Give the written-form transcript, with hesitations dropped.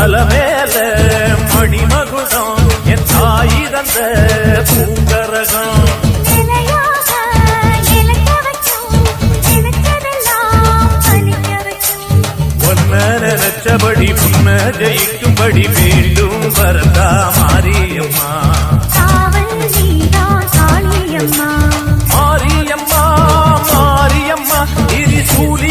அலமேல மணிமகுடம் என் தாய் தந்த பூங்கரகம் நினைச்சபடி புன்ன ஜெயிக்கும்படி மீண்டும் வரதா மாரியம்மா மாரியம்மா மாரியம்மா இது சூழி